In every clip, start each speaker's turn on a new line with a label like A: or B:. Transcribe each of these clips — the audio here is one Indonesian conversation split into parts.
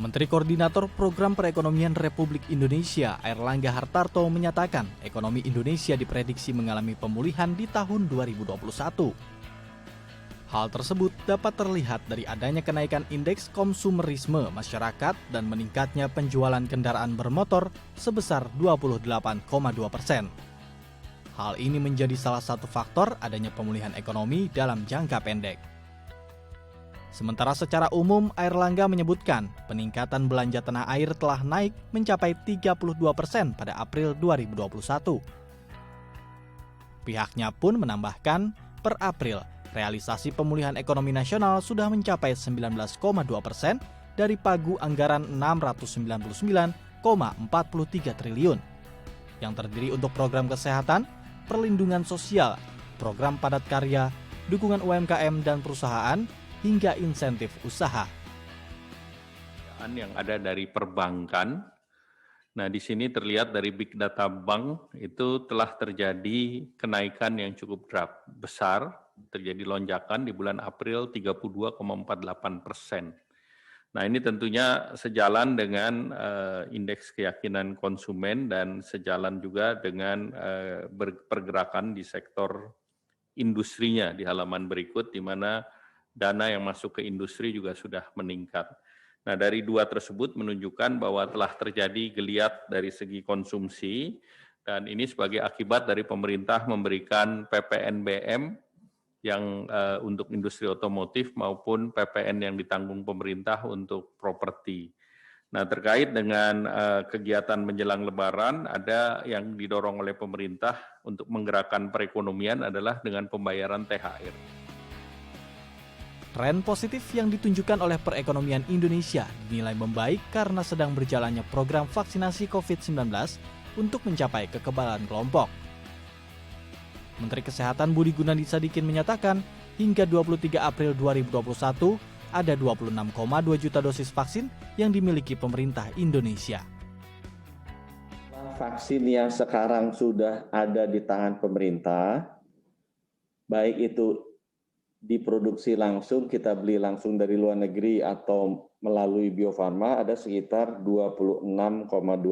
A: Menteri Koordinator Program Perekonomian Republik Indonesia, Airlangga Hartarto, menyatakan ekonomi Indonesia diprediksi mengalami pemulihan di tahun 2021. Hal tersebut dapat terlihat dari adanya kenaikan indeks konsumerisme masyarakat dan meningkatnya penjualan kendaraan bermotor sebesar 28,2%. Hal ini menjadi salah satu faktor adanya pemulihan ekonomi dalam jangka pendek. Sementara secara umum, Airlangga menyebutkan peningkatan belanja tanah air telah naik mencapai 32% pada April 2021. Pihaknya pun menambahkan, per April, realisasi pemulihan ekonomi nasional sudah mencapai 19,2% dari pagu anggaran 699,43 triliun, yang terdiri untuk program kesehatan, perlindungan sosial, program padat karya, dukungan UMKM dan perusahaan, hingga insentif usaha.
B: Yang ada dari perbankan, nah di sini terlihat dari Big Data Bank itu telah terjadi kenaikan yang cukup besar, terjadi lonjakan di bulan April 32,48%. Nah ini tentunya sejalan dengan indeks keyakinan konsumen dan sejalan juga dengan pergerakan di sektor industrinya di halaman berikut, di mana dana yang masuk ke industri juga sudah meningkat. Nah, dari dua tersebut menunjukkan bahwa telah terjadi geliat dari segi konsumsi, dan ini sebagai akibat dari pemerintah memberikan PPNBM yang untuk industri otomotif maupun PPN yang ditanggung pemerintah untuk properti. Nah, terkait dengan kegiatan menjelang Lebaran, ada yang didorong oleh pemerintah untuk menggerakkan perekonomian adalah dengan pembayaran THR.
A: Tren positif yang ditunjukkan oleh perekonomian Indonesia dinilai membaik karena sedang berjalannya program vaksinasi COVID-19 untuk mencapai kekebalan kelompok. Menteri Kesehatan Budi Gunadi Sadikin menyatakan, hingga 23 April 2021, ada 26,2 juta dosis vaksin yang dimiliki pemerintah Indonesia.
C: Vaksin yang sekarang sudah ada di tangan pemerintah, baik itu diproduksi langsung, kita beli langsung dari luar negeri atau melalui Bio Farma, ada sekitar 26,2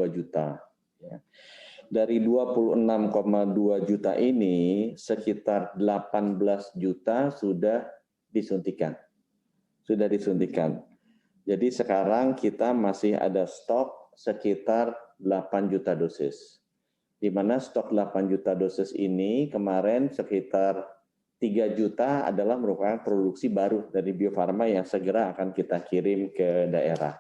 C: juta. Dari 26,2 juta ini, sekitar 18 juta sudah disuntikan. Jadi sekarang kita masih ada stok sekitar 8 juta dosis. Di mana stok 8 juta dosis ini kemarin sekitar 3 juta adalah merupakan produksi baru dari Bio Farma yang segera akan kita kirim ke daerah.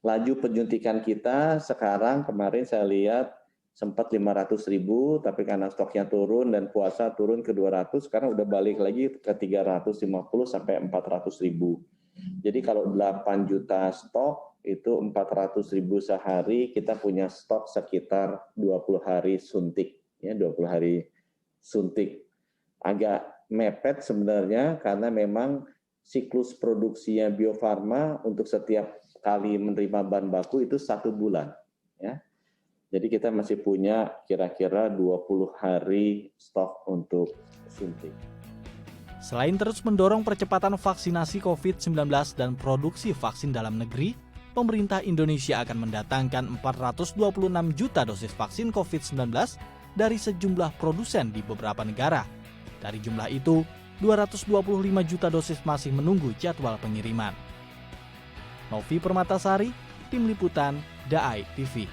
C: Laju penyuntikan kita sekarang kemarin saya lihat sempat 500.000, tapi karena stoknya turun dan puasa turun ke 200, sekarang udah balik lagi ke 350 sampai 400.000. Jadi kalau 8 juta stok itu 400.000 sehari, kita punya stok sekitar 20 hari suntik, ya 20 hari suntik. Agak mepet sebenarnya karena memang siklus produksinya Bio Farma untuk setiap kali menerima bahan baku itu 1 bulan. Ya. Jadi kita masih punya kira-kira 20 hari stok untuk suntik.
A: Selain terus mendorong percepatan vaksinasi COVID-19 dan produksi vaksin dalam negeri, pemerintah Indonesia akan mendatangkan 426 juta dosis vaksin COVID-19 dari sejumlah produsen di beberapa negara. Dari jumlah itu, 225 juta dosis masih menunggu jadwal pengiriman. Novi Permatasari, Tim Liputan, DAI TV.